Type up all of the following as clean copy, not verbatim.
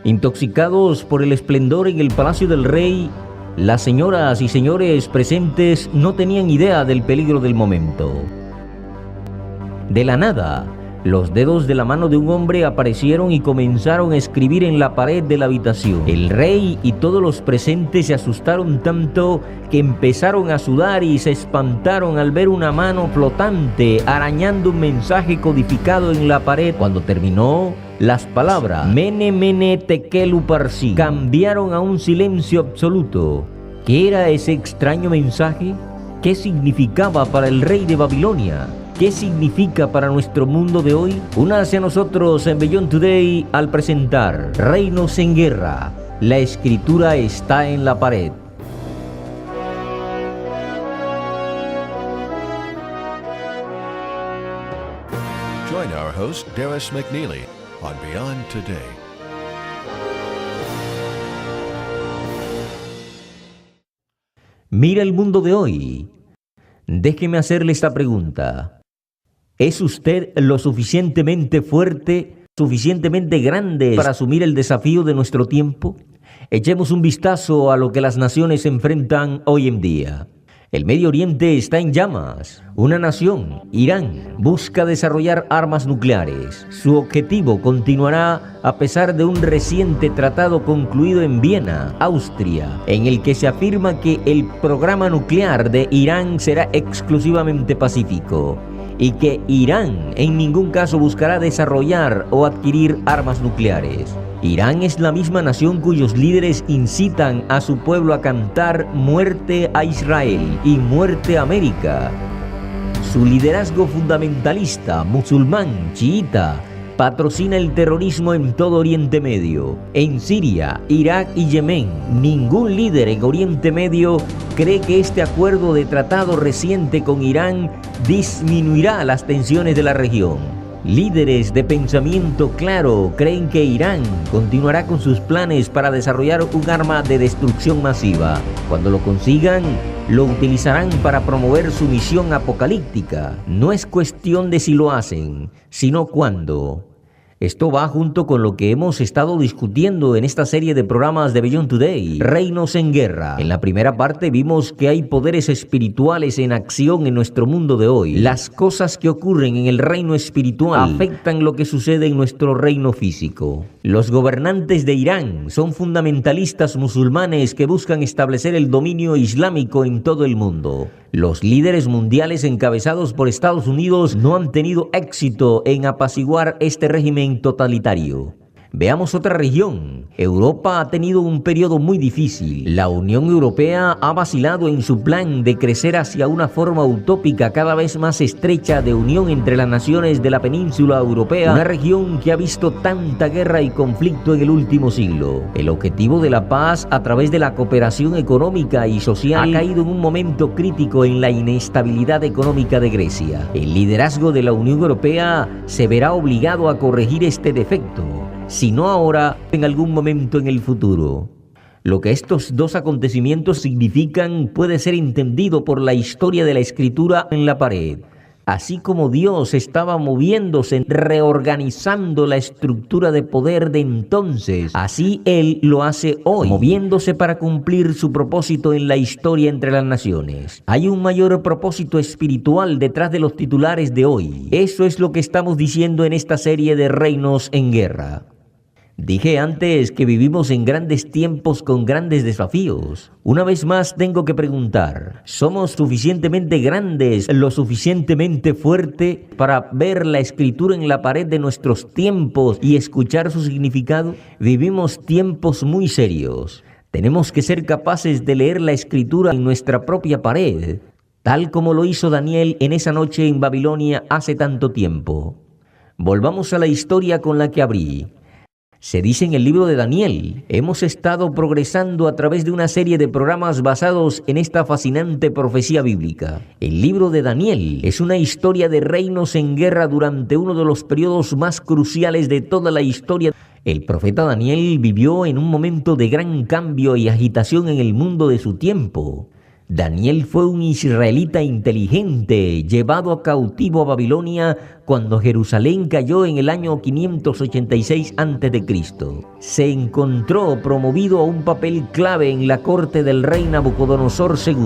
Intoxicados por el esplendor en el palacio del rey, las señoras y señores presentes no tenían idea del peligro del momento. De la nada, los dedos de la mano de un hombre aparecieron y comenzaron a escribir en la pared de la habitación. El rey y todos los presentes se asustaron tanto que empezaron a sudar y se espantaron al ver una mano flotante arañando un mensaje codificado en la pared. Cuando terminó, las palabras Mene Mene Tekel Upharsin cambiaron a un silencio absoluto. ¿Qué era ese extraño mensaje? ¿Qué significaba para el rey de Babilonia? ¿Qué significa para nuestro mundo de hoy? Únase a nosotros en Beyond Today al presentar Reinos en Guerra. La escritura está en la pared. Join our host, Darris McNeely, on Beyond Today. Mira el mundo de hoy. Déjeme hacerle esta pregunta. ¿Es usted lo suficientemente fuerte, suficientemente grande para asumir el desafío de nuestro tiempo? Echemos un vistazo a lo que las naciones enfrentan hoy en día. El Medio Oriente está en llamas. Una nación, Irán, busca desarrollar armas nucleares. Su objetivo continuará a pesar de un reciente tratado concluido en Viena, Austria, en el que se afirma que el programa nuclear de Irán será exclusivamente pacífico y que Irán en ningún caso buscará desarrollar o adquirir armas nucleares. Irán es la misma nación cuyos líderes incitan a su pueblo a cantar muerte a Israel y muerte a América. Su liderazgo fundamentalista, musulmán, chiita, patrocina el terrorismo en todo Oriente Medio. En Siria, Irak y Yemen, ningún líder en Oriente Medio cree que este acuerdo de tratado reciente con Irán disminuirá las tensiones de la región. Líderes de pensamiento claro creen que Irán continuará con sus planes para desarrollar un arma de destrucción masiva. Cuando lo consigan, lo utilizarán para promover su misión apocalíptica. No es cuestión de si lo hacen, sino cuándo. Esto va junto con lo que hemos estado discutiendo en esta serie de programas de Beyond Today, Reinos en Guerra. En la primera parte vimos que hay poderes espirituales en acción en nuestro mundo de hoy. Las cosas que ocurren en el reino espiritual afectan lo que sucede en nuestro reino físico. Los gobernantes de Irán son fundamentalistas musulmanes que buscan establecer el dominio islámico en todo el mundo. Los líderes mundiales encabezados por Estados Unidos no han tenido éxito en apaciguar este régimen totalitario. Veamos otra región. Europa ha tenido un periodo muy difícil. La Unión Europea ha vacilado en su plan de crecer hacia una forma utópica cada vez más estrecha de unión entre las naciones de la península europea, una región que ha visto tanta guerra y conflicto en el último siglo. El objetivo de la paz a través de la cooperación económica y social ha caído en un momento crítico en la inestabilidad económica de Grecia. El liderazgo de la Unión Europea se verá obligado a corregir este defecto, si no ahora, en algún momento en el futuro. Lo que estos dos acontecimientos significan puede ser entendido por la historia de la escritura en la pared. Así como Dios estaba moviéndose, reorganizando la estructura de poder de entonces, así Él lo hace hoy, moviéndose para cumplir su propósito en la historia entre las naciones. Hay un mayor propósito espiritual detrás de los titulares de hoy. Eso es lo que estamos diciendo en esta serie de Reinos en Guerra. Dije antes que vivimos en grandes tiempos con grandes desafíos. Una vez más tengo que preguntar, ¿somos suficientemente grandes, lo suficientemente fuerte para ver la escritura en la pared de nuestros tiempos y escuchar su significado? Vivimos tiempos muy serios. Tenemos que ser capaces de leer la escritura en nuestra propia pared, tal como lo hizo Daniel en esa noche en Babilonia hace tanto tiempo. Volvamos a la historia con la que abrí. Se dice en el libro de Daniel, hemos estado progresando a través de una serie de programas basados en esta fascinante profecía bíblica. El libro de Daniel es una historia de reinos en guerra durante uno de los periodos más cruciales de toda la historia. El profeta Daniel vivió en un momento de gran cambio y agitación en el mundo de su tiempo. Daniel fue un israelita inteligente llevado a cautivo a Babilonia cuando Jerusalén cayó en el año 586 a.C. Se encontró promovido a un papel clave en la corte del rey Nabucodonosor II,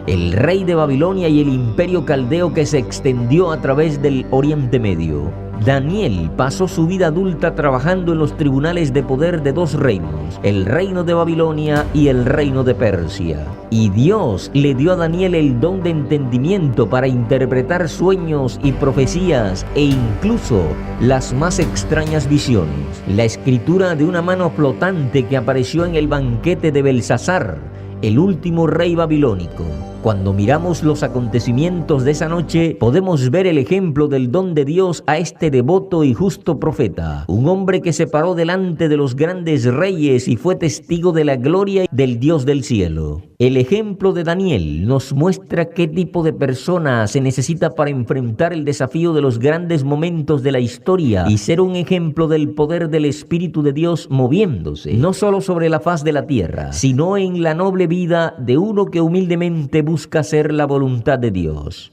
el rey de Babilonia y el imperio caldeo que se extendió a través del Oriente Medio. Daniel pasó su vida adulta trabajando en los tribunales de poder de dos reinos, el reino de Babilonia y el reino de Persia. Y Dios le dio a Daniel el don de entendimiento para interpretar sueños y profecías e incluso las más extrañas visiones. La escritura de una mano flotante que apareció en el banquete de Belsasar, el último rey babilónico. Cuando miramos los acontecimientos de esa noche, podemos ver el ejemplo del don de Dios a este devoto y justo profeta, un hombre que se paró delante de los grandes reyes y fue testigo de la gloria del Dios del cielo. El ejemplo de Daniel nos muestra qué tipo de persona se necesita para enfrentar el desafío de los grandes momentos de la historia y ser un ejemplo del poder del Espíritu de Dios moviéndose, no solo sobre la faz de la tierra, sino en la noble vida de uno que humildemente busca hacer la voluntad de Dios.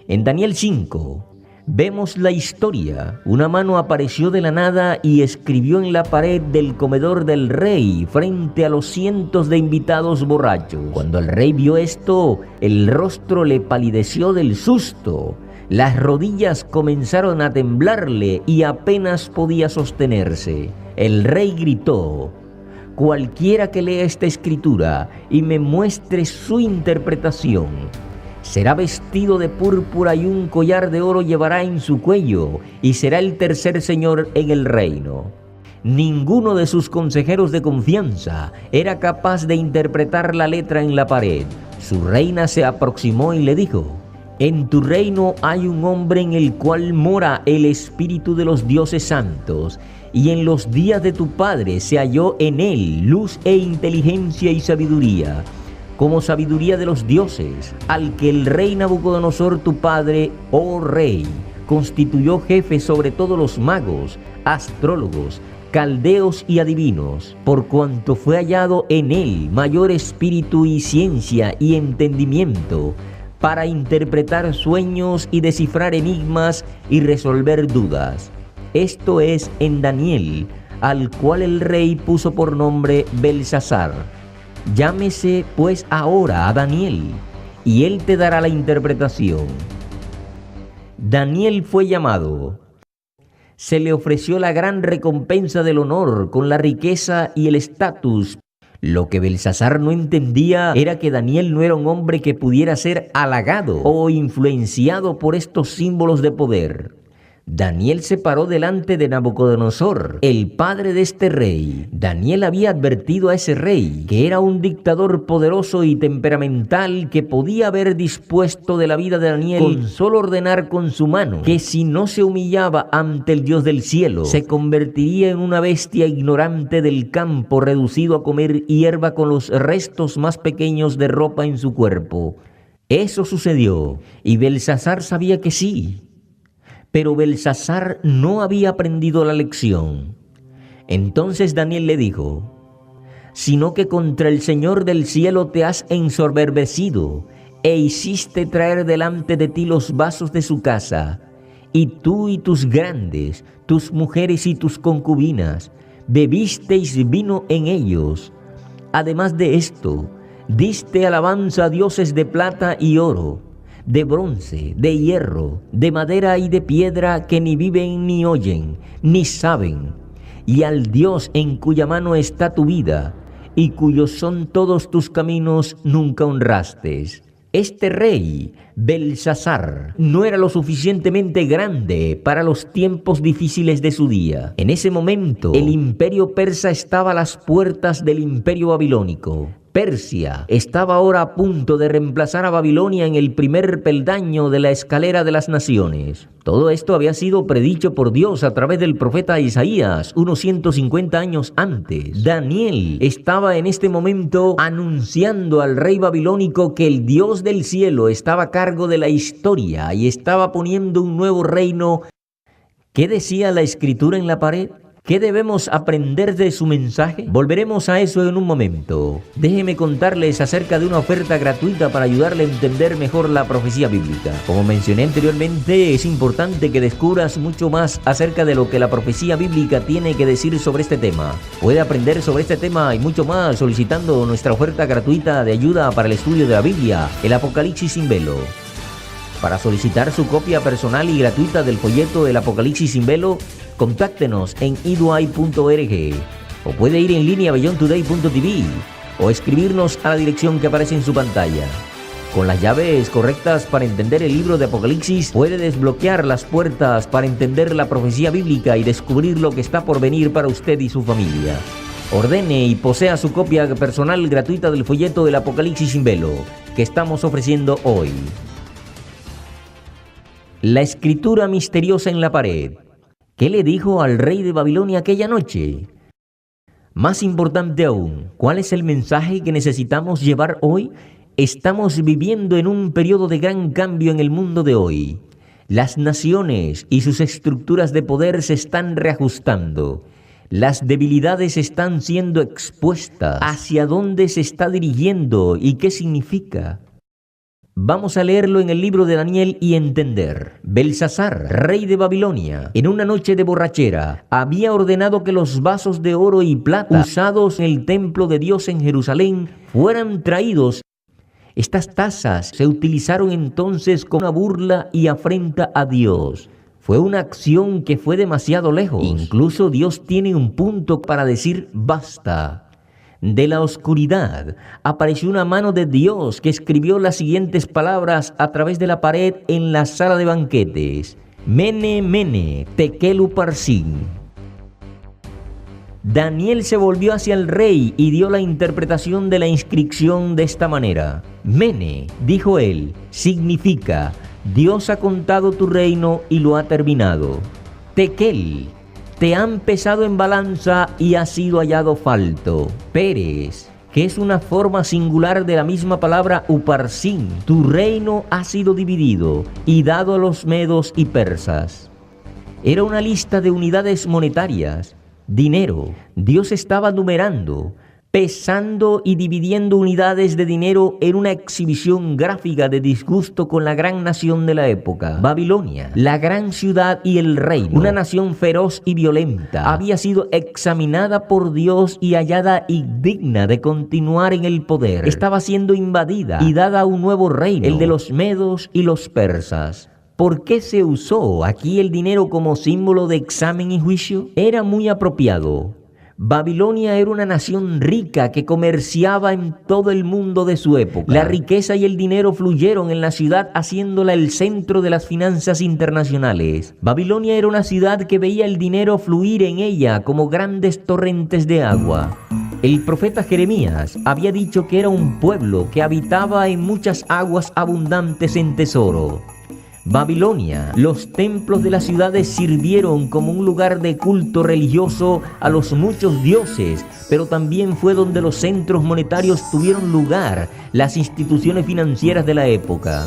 En Daniel 5 vemos la historia. Una mano apareció de la nada y escribió en la pared del comedor del rey frente a los cientos de invitados borrachos. Cuando el rey vio esto, el rostro le palideció del susto. Las rodillas comenzaron a temblarle y apenas podía sostenerse. El rey gritó: cualquiera que lea esta escritura y me muestre su interpretación, será vestido de púrpura y un collar de oro llevará en su cuello, y será el tercer señor en el reino. Ninguno de sus consejeros de confianza era capaz de interpretar la letra en la pared. Su reina se aproximó y le dijo: en tu reino hay un hombre en el cual mora el espíritu de los dioses santos, y en los días de tu padre se halló en él luz e inteligencia y sabiduría, como sabiduría de los dioses, al que el rey Nabucodonosor tu padre, oh rey, constituyó jefe sobre todos los magos, astrólogos, caldeos y adivinos, por cuanto fue hallado en él mayor espíritu y ciencia y entendimiento, para interpretar sueños y descifrar enigmas y resolver dudas. Esto es en Daniel, al cual el rey puso por nombre Belsasar. Llámese pues ahora a Daniel, y él te dará la interpretación. Daniel fue llamado. Se le ofreció la gran recompensa del honor con la riqueza y el estatus. Lo que Belsasar no entendía era que Daniel no era un hombre que pudiera ser halagado o influenciado por estos símbolos de poder. Daniel se paró delante de Nabucodonosor, el padre de este rey. Daniel había advertido a ese rey que era un dictador poderoso y temperamental que podía haber dispuesto de la vida de Daniel con solo ordenar con su mano que si no se humillaba ante el Dios del cielo, se convertiría en una bestia ignorante del campo, reducido a comer hierba con los restos más pequeños de ropa en su cuerpo. Eso sucedió, y Belsasar sabía que sí. Pero Belsasar no había aprendido la lección. Entonces Daniel le dijo: sino que contra el Señor del cielo te has ensoberbecido, e hiciste traer delante de ti los vasos de su casa, y tú y tus grandes, tus mujeres y tus concubinas, bebisteis vino en ellos. Además de esto, diste alabanza a dioses de plata y oro, de bronce, de hierro, de madera y de piedra, que ni viven ni oyen, ni saben, y al Dios en cuya mano está tu vida, y cuyos son todos tus caminos, nunca honraste. Este rey, Belsasar, no era lo suficientemente grande para los tiempos difíciles de su día. En ese momento, el imperio persa estaba a las puertas del imperio babilónico. Persia estaba ahora a punto de reemplazar a Babilonia en el primer peldaño de la escalera de las naciones. Todo esto había sido predicho por Dios a través del profeta Isaías unos 150 años antes. Daniel estaba en este momento anunciando al rey babilónico que el Dios del cielo estaba a cargo de la historia y estaba poniendo un nuevo reino. ¿Qué decía la escritura en la pared? ¿Qué debemos aprender de su mensaje? Volveremos a eso en un momento. Déjenme contarles acerca de una oferta gratuita para ayudarle a entender mejor la profecía bíblica. Como mencioné anteriormente, es importante que descubras mucho más acerca de lo que la profecía bíblica tiene que decir sobre este tema. Puede aprender sobre este tema y mucho más solicitando nuestra oferta gratuita de ayuda para el estudio de la Biblia, el Apocalipsis sin velo. Para solicitar su copia personal y gratuita del folleto El Apocalipsis sin velo, contáctenos en edui.org o puede ir en línea a beyondtoday.tv o escribirnos a la dirección que aparece en su pantalla. Con las llaves correctas para entender el libro de Apocalipsis, puede desbloquear las puertas para entender la profecía bíblica y descubrir lo que está por venir para usted y su familia. Ordene y posea su copia personal gratuita del folleto del Apocalipsis sin velo que estamos ofreciendo hoy. La escritura misteriosa en la pared. ¿Qué le dijo al rey de Babilonia aquella noche? Más importante aún, ¿cuál es el mensaje que necesitamos llevar hoy? Estamos viviendo en un periodo de gran cambio en el mundo de hoy. Las naciones y sus estructuras de poder se están reajustando. Las debilidades están siendo expuestas. ¿Hacia dónde se está dirigiendo y qué significa? Vamos a leerlo en el libro de Daniel y entender. Belsasar, rey de Babilonia, en una noche de borrachera, había ordenado que los vasos de oro y plata usados en el templo de Dios en Jerusalén fueran traídos. Estas tazas se utilizaron entonces como una burla y afrenta a Dios. Fue una acción que fue demasiado lejos. Incluso Dios tiene un punto para decir basta. De la oscuridad apareció una mano de Dios que escribió las siguientes palabras a través de la pared en la sala de banquetes. Mene, mene, tekel uparsin. Daniel se volvió hacia el rey y dio la interpretación de la inscripción de esta manera. Mene, dijo él, significa Dios ha contado tu reino y lo ha terminado. Tekel, te han pesado en balanza y has sido hallado falto. Peres, que es una forma singular de la misma palabra uparsin, tu reino ha sido dividido y dado a los medos y persas. Era una lista de unidades monetarias, dinero. Dios estaba numerando, pesando y dividiendo unidades de dinero en una exhibición gráfica de disgusto con la gran nación de la época. Babilonia, la gran ciudad y el reino, una nación feroz y violenta, había sido examinada por Dios y hallada indigna de continuar en el poder. Estaba siendo invadida y dada a un nuevo reino, el de los medos y los persas. ¿Por qué se usó aquí el dinero como símbolo de examen y juicio? Era muy apropiado. Babilonia era una nación rica que comerciaba en todo el mundo de su época. La riqueza y el dinero fluyeron en la ciudad haciéndola el centro de las finanzas internacionales. Babilonia era una ciudad que veía el dinero fluir en ella como grandes torrentes de agua. El profeta Jeremías había dicho que era un pueblo que habitaba en muchas aguas abundantes en tesoro. Babilonia, los templos de las ciudades sirvieron como un lugar de culto religioso a los muchos dioses, pero también fue donde los centros monetarios tuvieron lugar, las instituciones financieras de la época.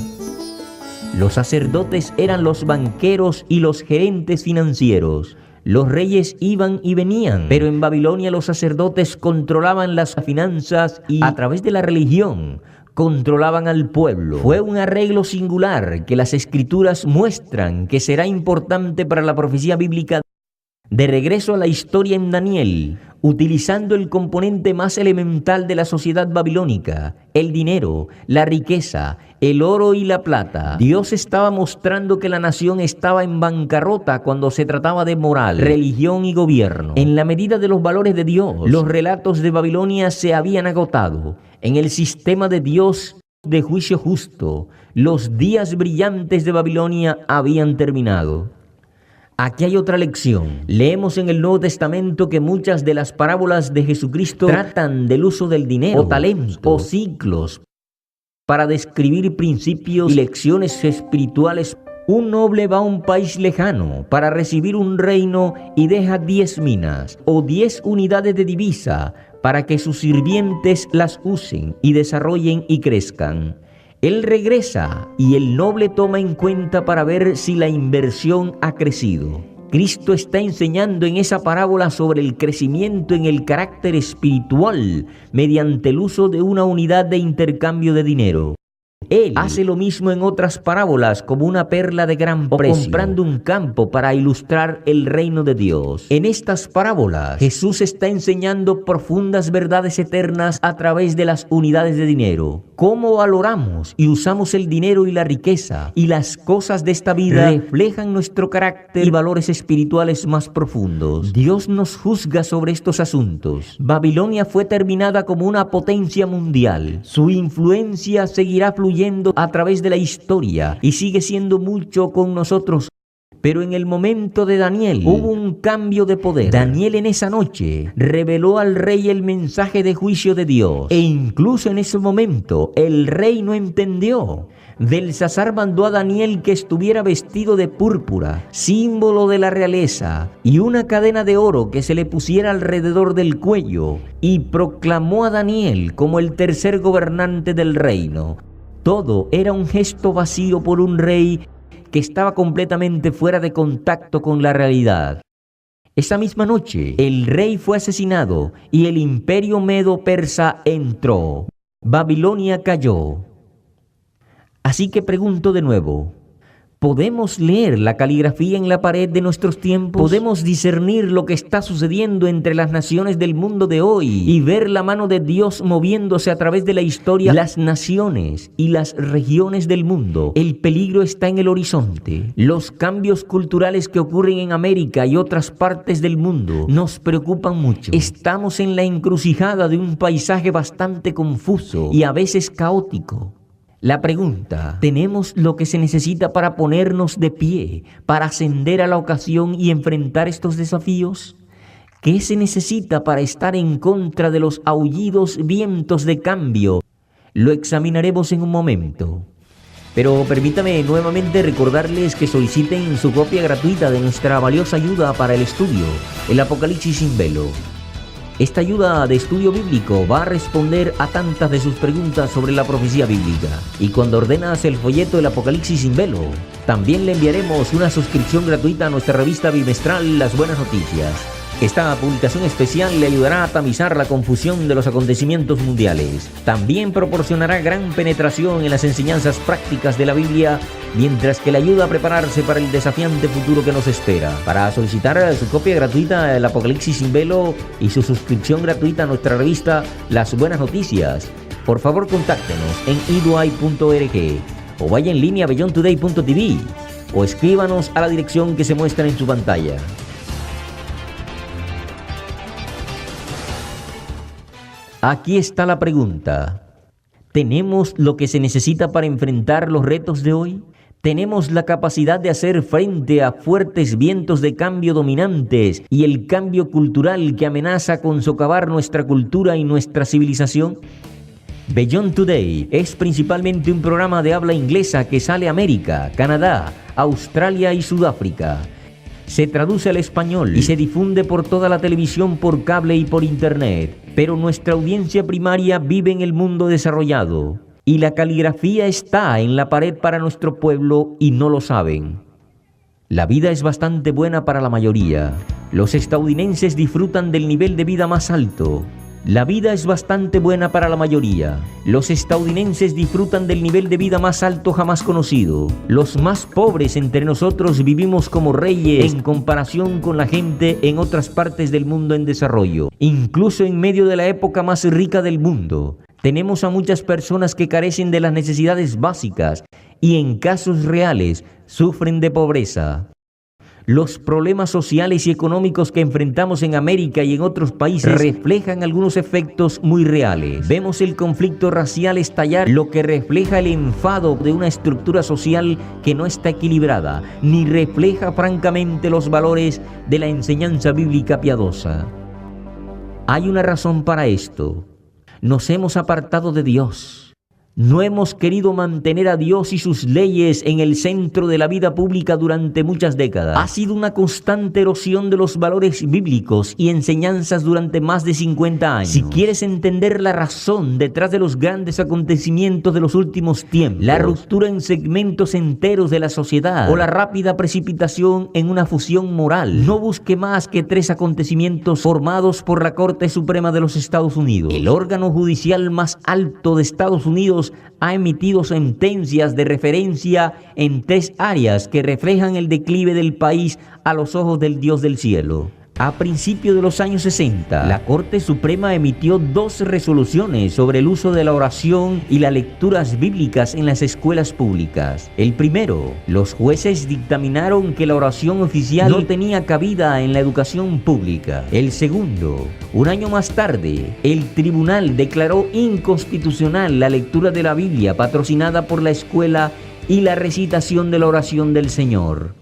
Los sacerdotes eran los banqueros y los gerentes financieros. Los reyes iban y venían, pero en Babilonia los sacerdotes controlaban las finanzas y a través de la religión controlaban al pueblo. Fue un arreglo singular que las escrituras muestran que será importante para la profecía bíblica. De regreso a la historia en Daniel, utilizando el componente más elemental de la sociedad babilónica, el dinero, la riqueza, el oro y la plata, Dios estaba mostrando que la nación estaba en bancarrota cuando se trataba de moral, religión y gobierno. En la medida de los valores de Dios, los relatos de Babilonia se habían agotado. En el sistema de Dios de juicio justo, los días brillantes de Babilonia habían terminado. Aquí hay otra lección. Leemos en el Nuevo Testamento que muchas de las parábolas de Jesucristo tratan del uso del dinero, o talentos, o ciclos, para describir principios y lecciones espirituales. Un noble va a un país lejano para recibir un reino y deja 10 minas o 10 unidades de divisa para que sus sirvientes las usen y desarrollen y crezcan. Él regresa y el noble toma en cuenta para ver si la inversión ha crecido. Cristo está enseñando en esa parábola sobre el crecimiento en el carácter espiritual mediante el uso de una unidad de intercambio de dinero. Él hace lo mismo en otras parábolas como una perla de gran precio, comprando un campo para ilustrar el reino de Dios. En estas parábolas, Jesús está enseñando profundas verdades eternas a través de las unidades de dinero. Cómo valoramos y usamos el dinero y la riqueza y las cosas de esta vida reflejan nuestro carácter y valores espirituales más profundos. Dios nos juzga sobre estos asuntos. Babilonia fue terminada como una potencia mundial. Su influencia seguirá fluyendo a través de la historia y sigue siendo mucho con nosotros. Pero en el momento de Daniel hubo un cambio de poder. Daniel en esa noche reveló al rey el mensaje de juicio de Dios. E incluso en ese momento el rey no entendió. Belsasar mandó a Daniel que estuviera vestido de púrpura, símbolo de la realeza, y una cadena de oro que se le pusiera alrededor del cuello, y proclamó a Daniel como el tercer gobernante del reino. Todo era un gesto vacío por un rey que estaba completamente fuera de contacto con la realidad. Esa misma noche, el rey fue asesinado y el imperio medo-persa entró. Babilonia cayó. Así que pregunto de nuevo, ¿podemos leer la caligrafía en la pared de nuestros tiempos? ¿Podemos discernir lo que está sucediendo entre las naciones del mundo de hoy y ver la mano de Dios moviéndose a través de la historia, las naciones y las regiones del mundo? El peligro está en el horizonte. Los cambios culturales que ocurren en América y otras partes del mundo nos preocupan mucho. Estamos en la encrucijada de un paisaje bastante confuso y a veces caótico. La pregunta, ¿tenemos lo que se necesita para ponernos de pie, para ascender a la ocasión y enfrentar estos desafíos? ¿Qué se necesita para estar en contra de los aullidos vientos de cambio? Lo examinaremos en un momento. Pero permítame nuevamente recordarles que soliciten su copia gratuita de nuestra valiosa ayuda para el estudio, el Apocalipsis sin velo. Esta ayuda de estudio bíblico va a responder a tantas de sus preguntas sobre la profecía bíblica. Y cuando ordenas el folleto El Apocalipsis sin velo, también le enviaremos una suscripción gratuita a nuestra revista bimestral Las Buenas Noticias. Esta publicación especial le ayudará a tamizar la confusión de los acontecimientos mundiales. También proporcionará gran penetración en las enseñanzas prácticas de la Biblia, mientras que le ayuda a prepararse para el desafiante futuro que nos espera. Para solicitar su copia gratuita del Apocalipsis sin velo y su suscripción gratuita a nuestra revista Las Buenas Noticias, por favor contáctenos en eduay.org o vaya en línea a beyondtoday.tv o escríbanos a la dirección que se muestra en su pantalla. Aquí está la pregunta. ¿Tenemos lo que se necesita para enfrentar los retos de hoy? ¿Tenemos la capacidad de hacer frente a fuertes vientos de cambio dominantes y el cambio cultural que amenaza con socavar nuestra cultura y nuestra civilización? Beyond Today es principalmente un programa de habla inglesa que sale a América, Canadá, Australia y Sudáfrica. Se traduce al español y se difunde por toda la televisión, por cable y por internet. Pero nuestra audiencia primaria vive en el mundo desarrollado y la caligrafía está en la pared para nuestro pueblo y no lo saben. La vida es bastante buena para la mayoría. Los estadounidenses disfrutan del nivel de vida más alto. La vida es bastante buena para la mayoría. Los estadounidenses disfrutan del nivel de vida más alto jamás conocido. Los más pobres entre nosotros vivimos como reyes en comparación con la gente en otras partes del mundo en desarrollo. Incluso en medio de la época más rica del mundo, tenemos a muchas personas que carecen de las necesidades básicas y en casos reales sufren de pobreza. Los problemas sociales y económicos que enfrentamos en América y en otros países reflejan algunos efectos muy reales. Vemos el conflicto racial estallar, lo que refleja el enfado de una estructura social que no está equilibrada, ni refleja francamente los valores de la enseñanza bíblica piadosa. Hay una razón para esto. Nos hemos apartado de Dios. No hemos querido mantener a Dios y sus leyes en el centro de la vida pública durante muchas décadas. Ha sido una constante erosión de los valores bíblicos y enseñanzas durante más de 50 años. Si quieres entender la razón detrás de los grandes acontecimientos de los últimos tiempos, la ruptura en segmentos enteros de la sociedad o la rápida precipitación en una fusión moral, no busque más que 3 acontecimientos formados por la Corte Suprema de los Estados Unidos. El órgano judicial más alto de Estados Unidos ha emitido sentencias de referencia en 3 áreas que reflejan el declive del país a los ojos del Dios del cielo. A principios de los años 60, la Corte Suprema emitió 2 resoluciones sobre el uso de la oración y las lecturas bíblicas en las escuelas públicas. El primero, los jueces dictaminaron que la oración oficial no tenía cabida en la educación pública. El segundo, un año más tarde, el tribunal declaró inconstitucional la lectura de la Biblia patrocinada por la escuela y la recitación de la oración del Señor.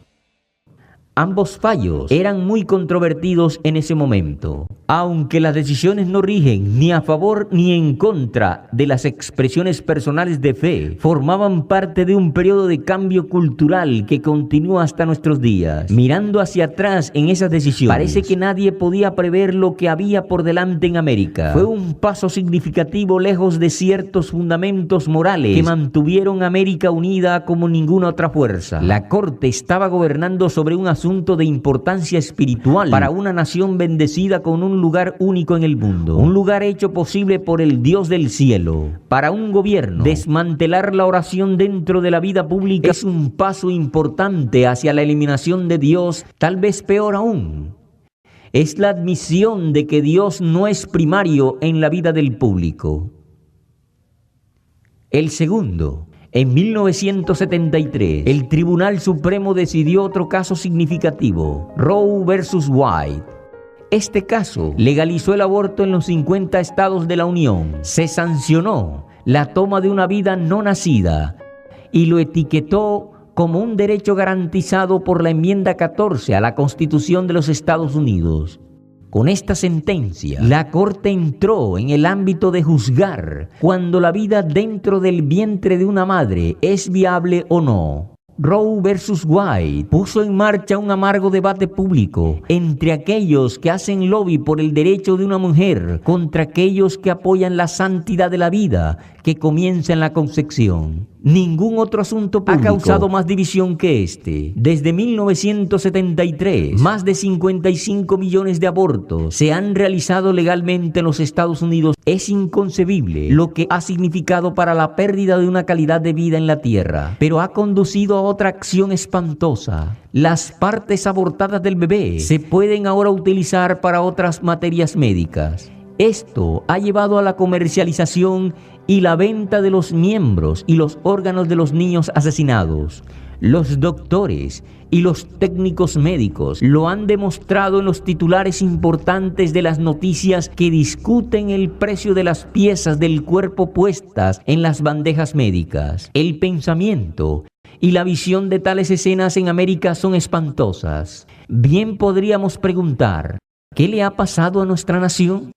Ambos fallos eran muy controvertidos en ese momento. Aunque las decisiones no rigen ni a favor ni en contra de las expresiones personales de fe, formaban parte de un periodo de cambio cultural que continúa hasta nuestros días. Mirando hacia atrás en esas decisiones, parece que nadie podía prever lo que había por delante en América. Fue un paso significativo lejos de ciertos fundamentos morales que mantuvieron a América unida como ninguna otra fuerza. La Corte estaba gobernando sobre un asunto de importancia espiritual para una nación bendecida con un lugar único en el mundo, un lugar hecho posible por el Dios del cielo. Para un gobierno, desmantelar la oración dentro de la vida pública es un paso importante hacia la eliminación de Dios, tal vez peor aún. Es la admisión de que Dios no es primario en la vida del público. El segundo, en 1973, el Tribunal Supremo decidió otro caso significativo, Roe versus Wade. Este caso legalizó el aborto en los 50 estados de la Unión. Se sancionó la toma de una vida no nacida y lo etiquetó como un derecho garantizado por la enmienda 14 a la Constitución de los Estados Unidos. Con esta sentencia, la Corte entró en el ámbito de juzgar cuando la vida dentro del vientre de una madre es viable o no. Roe versus Wade puso en marcha un amargo debate público entre aquellos que hacen lobby por el derecho de una mujer contra aquellos que apoyan la santidad de la vida que comienza en la concepción. Ningún otro asunto público ha causado más división que este. Desde 1973, más de 55 millones de abortos se han realizado legalmente en los Estados Unidos. Es inconcebible lo que ha significado para la pérdida de una calidad de vida en la tierra, pero ha conducido a otra acción espantosa. Las partes abortadas del bebé se pueden ahora utilizar para otras materias médicas. Esto ha llevado a la comercialización y la venta de los miembros y los órganos de los niños asesinados. Los doctores y los técnicos médicos lo han demostrado en los titulares importantes de las noticias que discuten el precio de las piezas del cuerpo puestas en las bandejas médicas. El pensamiento y la visión de tales escenas en América son espantosas. Bien podríamos preguntar, ¿qué le ha pasado a nuestra nación?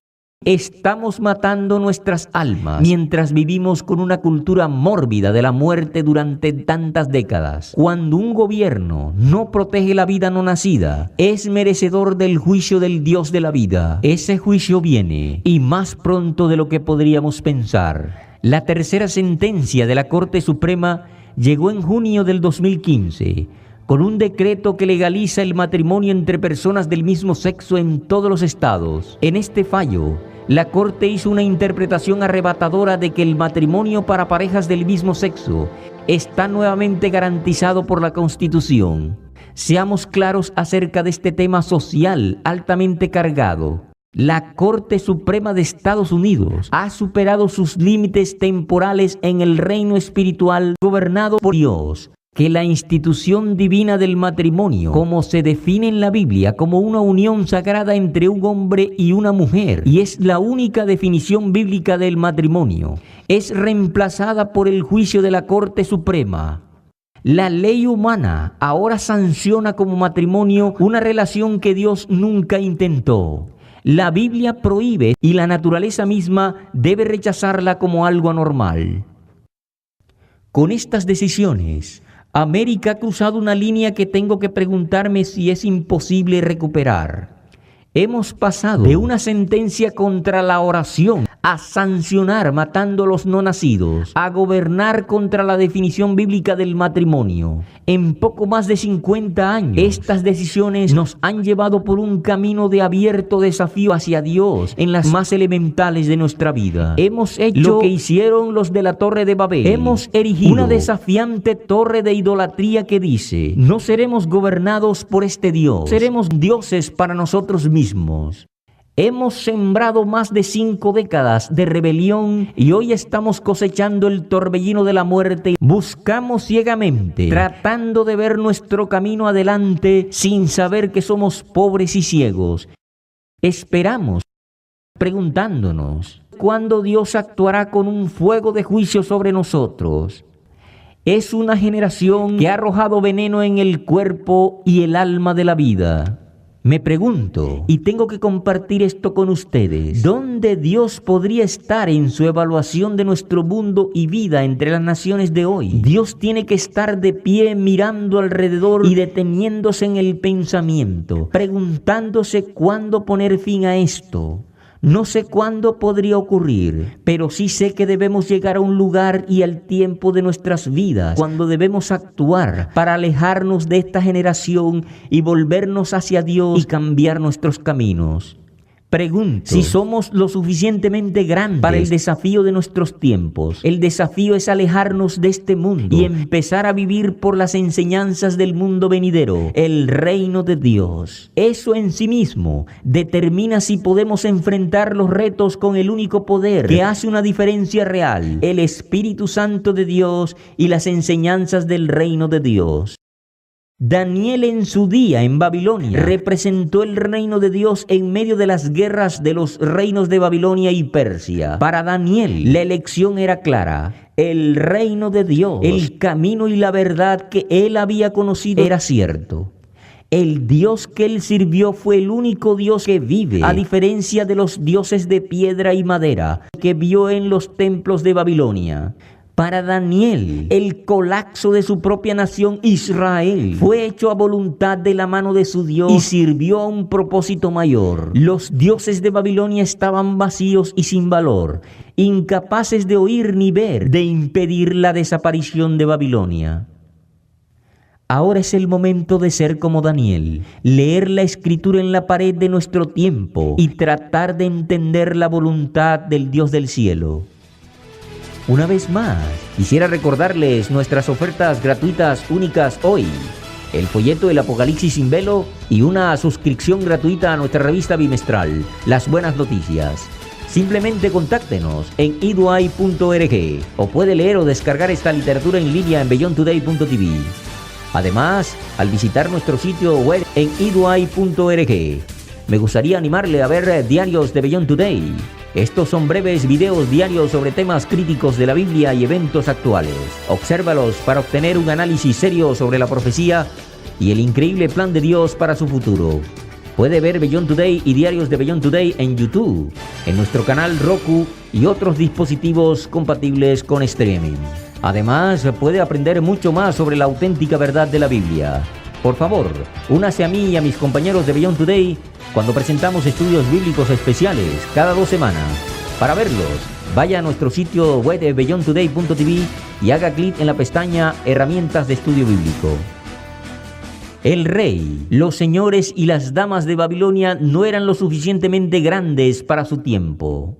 Estamos matando nuestras almas mientras vivimos con una cultura mórbida de la muerte durante tantas décadas. Cuando un gobierno no protege la vida no nacida, es merecedor del juicio del Dios de la vida. Ese juicio viene, y más pronto de lo que podríamos pensar. La tercera sentencia de la Corte Suprema llegó en junio del 2015, con un decreto que legaliza el matrimonio entre personas del mismo sexo en todos los estados. En este fallo, la Corte hizo una interpretación arrebatadora de que el matrimonio para parejas del mismo sexo está nuevamente garantizado por la Constitución. Seamos claros acerca de este tema social altamente cargado. La Corte Suprema de Estados Unidos ha superado sus límites temporales en el reino espiritual gobernado por Dios, que la institución divina del matrimonio, como se define en la Biblia como una unión sagrada entre un hombre y una mujer, y es la única definición bíblica del matrimonio, es reemplazada por el juicio de la Corte Suprema. La ley humana ahora sanciona como matrimonio una relación que Dios nunca intentó. La Biblia prohíbe y la naturaleza misma debe rechazarla como algo anormal. Con estas decisiones, América ha cruzado una línea que tengo que preguntarme si es imposible recuperar. Hemos pasado de una sentencia contra la oración a sancionar matando a los no nacidos, a gobernar contra la definición bíblica del matrimonio. En poco más de 50 años, estas decisiones nos han llevado por un camino de abierto desafío hacia Dios en las más elementales de nuestra vida. Hemos hecho lo que hicieron los de la Torre de Babel. Hemos erigido una desafiante torre de idolatría que dice: no seremos gobernados por este Dios, seremos dioses para nosotros mismos. Hemos sembrado más de 5 décadas de rebelión y hoy estamos cosechando el torbellino de la muerte. Buscamos ciegamente, tratando de ver nuestro camino adelante sin saber que somos pobres y ciegos. Esperamos, preguntándonos, ¿cuándo Dios actuará con un fuego de juicio sobre nosotros? Es una generación que ha arrojado veneno en el cuerpo y el alma de la vida. Me pregunto, y tengo que compartir esto con ustedes, ¿dónde Dios podría estar en su evaluación de nuestro mundo y vida entre las naciones de hoy? Dios tiene que estar de pie mirando alrededor y deteniéndose en el pensamiento, preguntándose cuándo poner fin a esto. No sé cuándo podría ocurrir, pero sí sé que debemos llegar a un lugar y al tiempo de nuestras vidas cuando debemos actuar para alejarnos de esta generación y volvernos hacia Dios y cambiar nuestros caminos. Pregunto si somos lo suficientemente grandes para el desafío de nuestros tiempos. El desafío es alejarnos de este mundo y empezar a vivir por las enseñanzas del mundo venidero, el reino de Dios. Eso en sí mismo determina si podemos enfrentar los retos con el único poder que hace una diferencia real, el Espíritu Santo de Dios y las enseñanzas del reino de Dios. Daniel en su día en Babilonia representó el reino de Dios en medio de las guerras de los reinos de Babilonia y Persia. Para Daniel, la elección era clara. El reino de Dios, el camino y la verdad que él había conocido era cierto. El Dios que él sirvió fue el único Dios que vive, a diferencia de los dioses de piedra y madera que vio en los templos de Babilonia. Para Daniel, el colapso de su propia nación Israel fue hecho a voluntad de la mano de su Dios y sirvió a un propósito mayor. Los dioses de Babilonia estaban vacíos y sin valor, incapaces de oír ni ver, de impedir la desaparición de Babilonia. Ahora es el momento de ser como Daniel, leer la escritura en la pared de nuestro tiempo y tratar de entender la voluntad del Dios del cielo. Una vez más, quisiera recordarles nuestras ofertas gratuitas únicas hoy. El folleto del Apocalipsis sin velo y una suscripción gratuita a nuestra revista bimestral, Las Buenas Noticias. Simplemente contáctenos en iduay.org o puede leer o descargar esta literatura en línea en beyondtoday.tv. Además, al visitar nuestro sitio web en iduay.org, me gustaría animarle a ver diarios de Beyond Today. Estos son breves videos diarios sobre temas críticos de la Biblia y eventos actuales. Obsérvalos para obtener un análisis serio sobre la profecía y el increíble plan de Dios para su futuro. Puede ver Beyond Today y diarios de Beyond Today en YouTube, en nuestro canal Roku y otros dispositivos compatibles con streaming. Además, puede aprender mucho más sobre la auténtica verdad de la Biblia. Por favor, únase a mí y a mis compañeros de Beyond Today cuando presentamos estudios bíblicos especiales cada 2 semanas. Para verlos, vaya a nuestro sitio web de beyondtoday.tv y haga clic en la pestaña Herramientas de Estudio Bíblico. El rey, los señores y las damas de Babilonia no eran lo suficientemente grandes para su tiempo.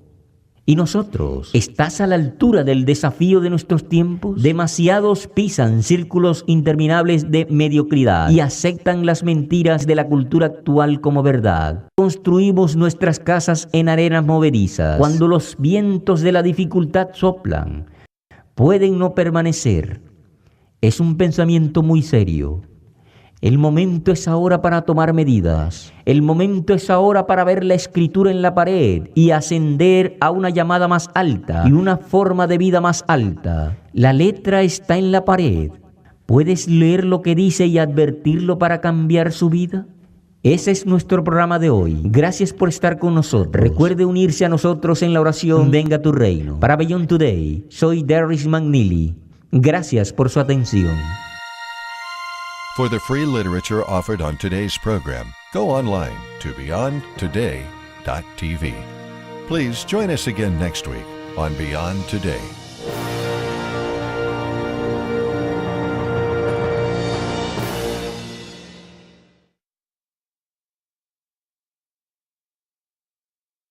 ¿Y nosotros? ¿Estás a la altura del desafío de nuestros tiempos? Demasiados pisan círculos interminables de mediocridad y aceptan las mentiras de la cultura actual como verdad. Construimos nuestras casas en arenas movedizas. Cuando los vientos de la dificultad soplan, pueden no permanecer. Es un pensamiento muy serio. El momento es ahora para tomar medidas. El momento es ahora para ver la escritura en la pared y ascender a una llamada más alta y una forma de vida más alta. La letra está en la pared. ¿Puedes leer lo que dice y advertirlo para cambiar su vida? Ese es nuestro programa de hoy. Gracias por estar con nosotros. Recuerde unirse a nosotros en la oración Venga tu Reino. Para Beyond Today, soy Darris McNeely. Gracias por su atención. For the free literature offered on today's program, go online to beyondtoday.tv. Please join us again next week on Beyond Today.